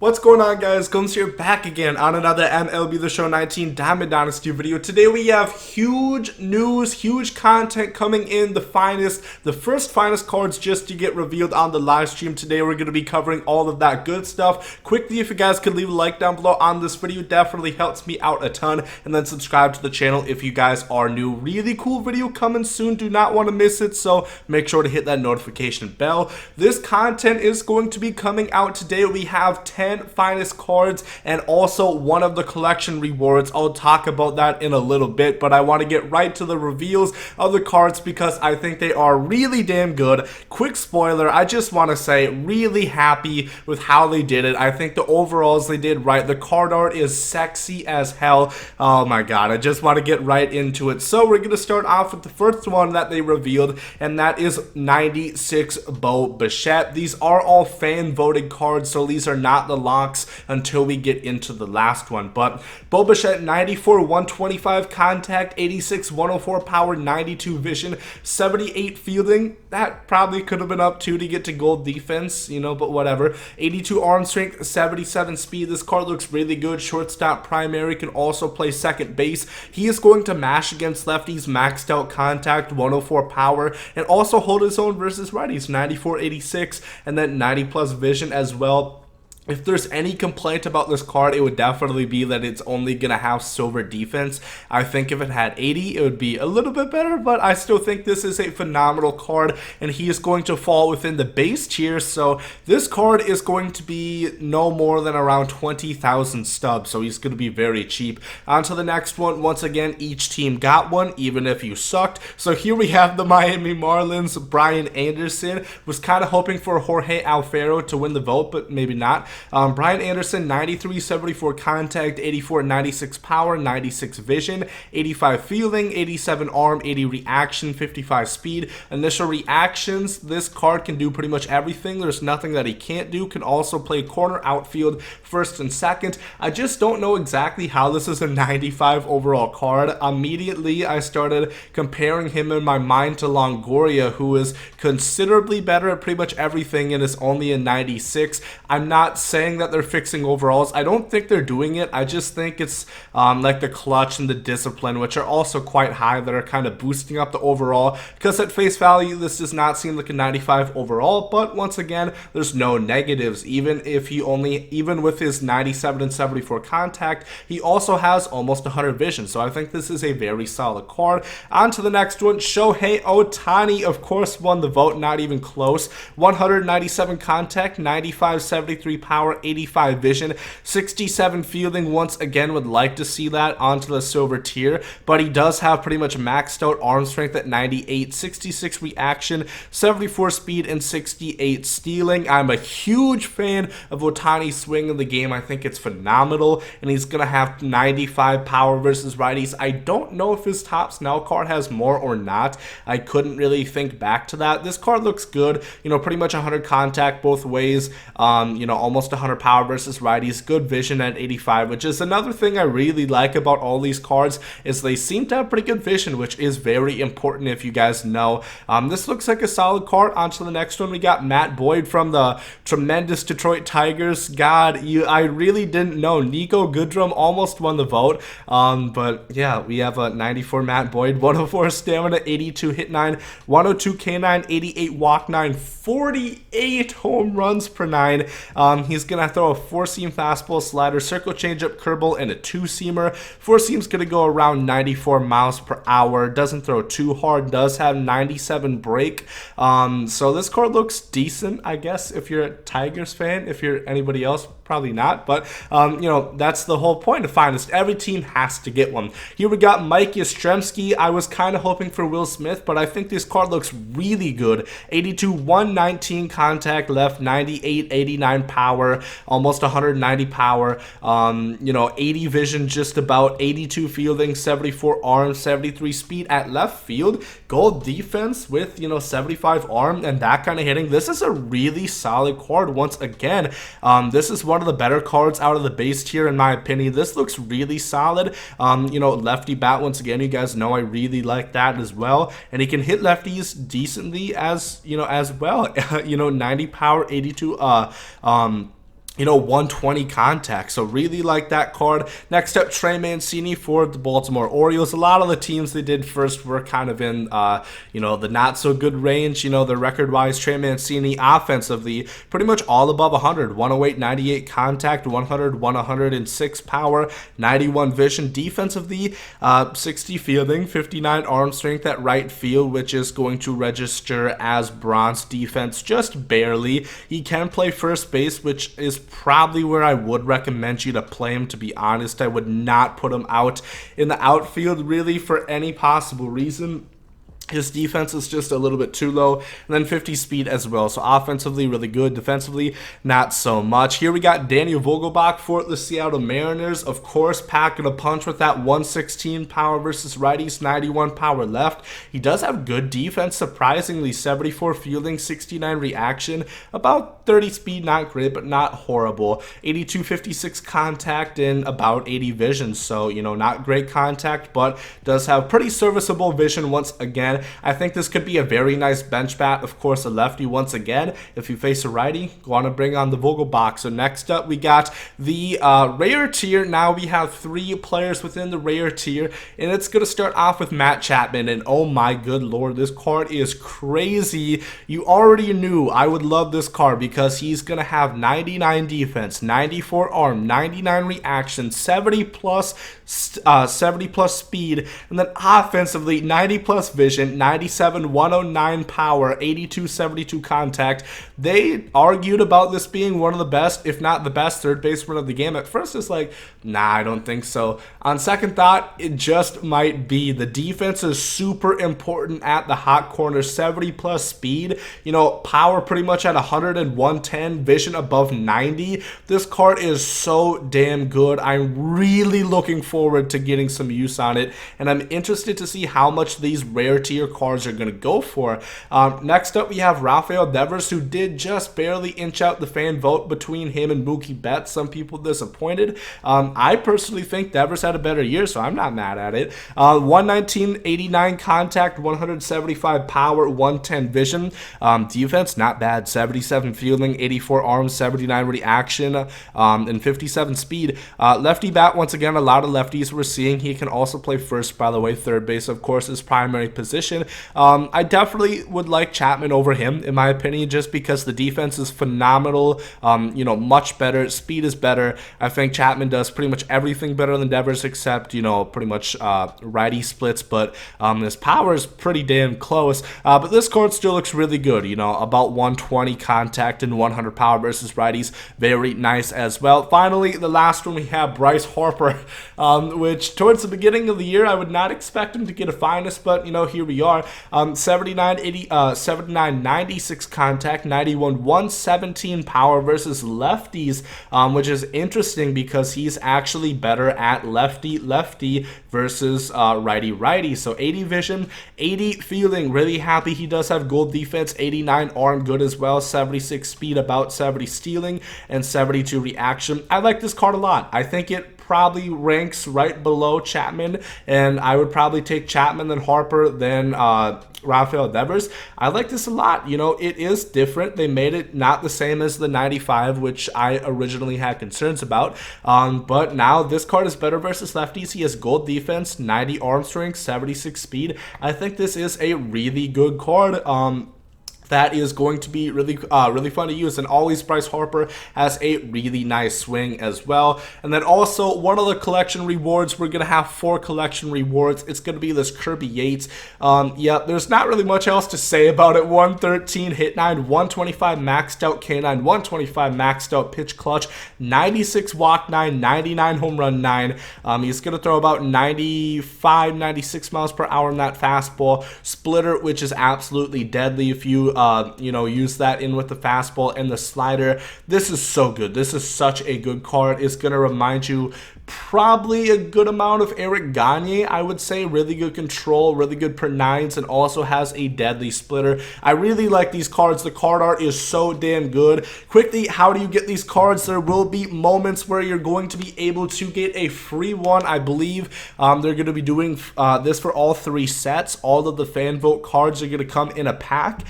What's going on, guys? Gomes here, back again on another MLB The Show 19 Diamond Dynasty video. Today we have huge news, huge content coming in. The first finest cards just to get revealed on the live stream today. We're going to be covering all of that good stuff. Quickly, if you guys could leave a like down below on this video, definitely helps me out a ton. And then subscribe to the channel if you guys are new. Really cool video coming soon. Do not want to miss it, so make sure to hit that notification bell. This content is going to be coming out today. We have 10 finest cards and also one of the collection rewards. I'll talk about that in a little bit, but I want to get right to the reveals of the cards because I think they are really damn good. Quick spoiler, I just want to say really happy with how they did it. I think the overalls they did right. The card art is sexy as hell. Oh my god, I just want to get right into it. So we're going to start off with the first one that they revealed, and that is 96 Bichette. These are all fan voted cards, so these are not the locks until we get into the last one. But Bichette, 94 125 contact, 86 104 power, 92 vision, 78 fielding. That probably could have been up to get to gold defense, you know, but whatever. 82 arm strength, 77 speed. This card looks really good. Shortstop primary, can also play second base. He is going to mash against lefties, maxed out contact, 104 power, and also hold his own versus righties, 94 86, and then 90 plus vision as well. If there's any complaint about this card, it would definitely be that it's only going to have silver defense. I think if it had 80, it would be a little bit better, but I still think this is a phenomenal card, and he is going to fall within the base tier, so this card is going to be no more than around 20,000 stubs, so he's going to be very cheap. On to the next one. Once again, each team got one, even if you sucked. So here we have the Miami Marlins. Brian Anderson was kind of hoping for Jorge Alfaro to win the vote, but maybe not. Brian Anderson, 93 74 contact, 84 96 power, 96 vision, 85 fielding, 87 arm, 80 reaction, 55 speed. Initial reactions, this card can do pretty much everything. There's nothing that he can't do. Can also play corner, outfield, first and second. I just don't know exactly how this is a 95 overall card. Immediately I started comparing him in my mind to Longoria, who is considerably better at pretty much everything and is only a 96. I'm not saying that they're fixing overalls. I don't think they're doing it. I just think it's like the clutch and the discipline, which are also quite high, that are kind of boosting up the overall, because at face value this does not seem like a 95 overall. But once again, there's no negatives. Even with his 97 and 74 contact, he also has almost 100 vision, so I think this is a very solid card. On to the next one. Shohei Ohtani, of course, won the vote, not even close. 197 contact, 95 73 power, 85 vision, 67 fielding. Once again, would like to see that onto the silver tier, but he does have pretty much maxed out arm strength at 98, 66 reaction, 74 speed, and 68 stealing. I'm a huge fan of Ohtani's swing in the game. I think it's phenomenal, and he's gonna have 95 power versus righties. I don't know if his top Snell card has more or not. I couldn't really think back to that. This card looks good, you know, pretty much 100 contact both ways, you know, almost 100 power versus righties, good vision at 85, which is another thing I really like about all these cards, is they seem to have pretty good vision, which is very important if you guys know. This looks like a solid card. On to the next one. We got Matt Boyd from the tremendous Detroit Tigers. God, I really didn't know. Nico Goodrum almost won the vote, but yeah, we have a 94 Matt Boyd, 104 stamina, 82 hit 9, 102 K9, 88 walk 9, 48 home runs per 9. He's gonna throw a 4-seam fastball, slider, circle changeup, curveball, and a 2-seamer. 4-seam's gonna go around 94 miles per hour. Doesn't throw too hard. Does have 97 break. So this card looks decent, I guess, if you're a Tigers fan. If you're anybody else, probably not. But you know, that's the whole point of finest. Every team has to get one. Here we got Mike Yastrzemski. I was kind of hoping for Will Smith, but I think this card looks really good. 82 119 contact left, 98 89 power, almost 190 power, you know, 80 vision, just about 82 fielding, 74 arm, 73 speed at left field, gold defense with, you know, 75 arm and that kind of hitting. This is a really solid card. Once again, this is one of the better cards out of the base tier in my opinion. This looks really solid. You know, lefty bat, once again, you guys know I really like that as well, and he can hit lefties decently as, you know, as well. You know, 90 power, 82 120 contact. So really like that card. Next up, Trey Mancini for the Baltimore Orioles. A lot of the teams they did first were kind of in, the not so good range. The record-wise, Trey Mancini offensively, pretty much all above 100. 108, 98 contact, 100, 106 power, 91 vision. Defensively, 60 fielding, 59 arm strength at right field, which is going to register as bronze defense just barely. He can play first base, which is probably where I would recommend you to play him, to be honest. I would not put him out in the outfield really for any possible reason. His defense is just a little bit too low. And then 50 speed as well. So offensively, really good. Defensively, not so much. Here we got Daniel Vogelbach for the Seattle Mariners. Of course, packing a punch with that 116 power versus righties, 91 power left. He does have good defense, surprisingly. 74 fielding, 69 reaction. About 30 speed, not great, but not horrible. 82, 56 contact, and about 80 vision. So, not great contact, but does have pretty serviceable vision once again. I think this could be a very nice bench bat. Of course, a lefty once again. If you face a righty, want to bring on the Vogelbach. So next up, we got the rare tier. Now we have 3 players within the rare tier, and it's going to start off with Matt Chapman. And oh my good lord, this card is crazy. You already knew I would love this card because he's going to have 99 defense, 94 arm, 99 reaction, 70 plus speed, and then offensively 90 plus vision, 97, 109 power, 82, 72 contact. They argued about this being one of the best, if not the best, third baseman of the game. At first, it's like, nah, I don't think so. On second thought, it just might be. The defense is super important at the hot corner. 70 plus speed, power pretty much at 100 and 110, vision above 90. This card is so damn good. I'm really looking forward to getting some use on it, and I'm interested to see how much these rare tier cards are going to go for. Next up, we have Rafael Devers, who did just barely inch out the fan vote between him and Mookie Betts. Some people disappointed. I personally think Devers had a better year, so I'm not mad at it. 119, 89 contact, 175 power, 110 vision. Defense, not bad. 77 fielding, 84 arms, 79 reaction, and 57 speed. Lefty bat, once again, a lot of lefties we're seeing. He can also play first, by the way. Third base, of course, his primary position. I definitely would like Chapman over him, in my opinion, just because the defense is phenomenal. Much better. Speed is better. I think Chapman does pretty much everything better than Devers, except, pretty much righty splits, but his power is pretty damn close. But this card still looks really good, about 120 contact and 100 power versus righties. Very nice as well. Finally, the last one, we have Bryce Harper, which towards the beginning of the year, I would not expect him to get a finest, but, here we are. 79, 96 contact, 91, 117 power versus lefties, which is interesting because he's actually better at lefty versus righty. So 80 vision, 80 fielding, really happy. He does have gold defense, 89 arm, good as well, 76 speed, about 70 stealing, and 72 reaction. I like this card a lot. I think it probably ranks right below Chapman, and I would probably take Chapman, then Harper, then Rafael Devers. I like this a lot. It is different. They made it not the same as the 95, which I originally had concerns about, but now this card is better versus lefties. He has gold defense, 90 arm strength, 76 speed. I think this is a really good card. That is going to be really fun to use. And always Bryce Harper has a really nice swing as well. And then also one of the collection rewards, we're going to have 4 collection rewards. It's going to be this Kirby Yates. Yeah, there's not really much else to say about it. 113 hit 9, 125 maxed out K9, 125 maxed out pitch clutch, 96 walk 9, 99 home run 9. He's going to throw about 95, 96 miles per hour in that fastball. Splitter, which is absolutely deadly if you use that in with the fastball and the slider. This is so good. This is such a good card. It's going to remind you probably a good amount of Eric Gagne, I would say. Really good control, really good per nines, and also has a deadly splitter. I really like these cards. The card art is so damn good. Quickly, how do you get these cards? There will be moments where you're going to be able to get a free one. I believe they're going to be doing this for all 3 sets. All of the fan vote cards are going to come in a pack.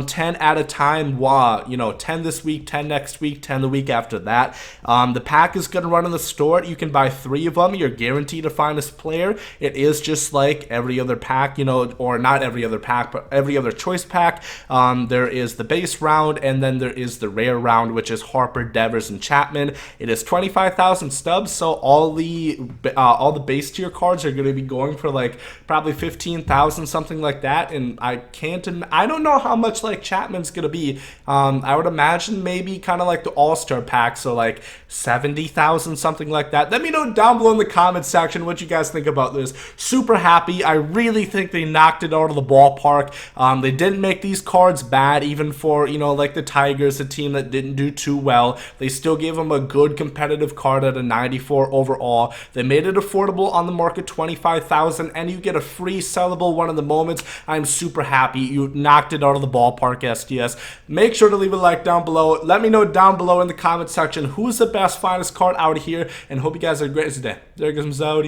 10 at a time. You know, 10 this week, 10 next week, 10 the week after that. The pack is going to run in the store. You can buy 3 of them. You're guaranteed to find this player. It is just like every other pack, you know, or not every other pack, but every other choice pack. There is the base round, and then there is the rare round, which is Harper, Devers, and Chapman. It is 25,000 stubs, so all the base tier cards are going to be going for like probably 15,000, something like that. And I don't know how much like Chapman's going to be. I would imagine maybe kind of like the All-Star pack, so like 70,000, something like that. Let me know down below in the comments section what you guys think about this. Super happy. I really think they knocked it out of the ballpark. They didn't make these cards bad, even for, you know, like the Tigers, a team that didn't do too well. They still gave them a good competitive card at a 94 overall. They made it affordable on the market, 25,000, and you get a free sellable one of the moments. I'm super happy. You knocked it out of the ballpark, SDS. Make sure to leave a like down below. Let me know down below in the comment section who's the best finest card out here, and hope you guys are great today. There goes out.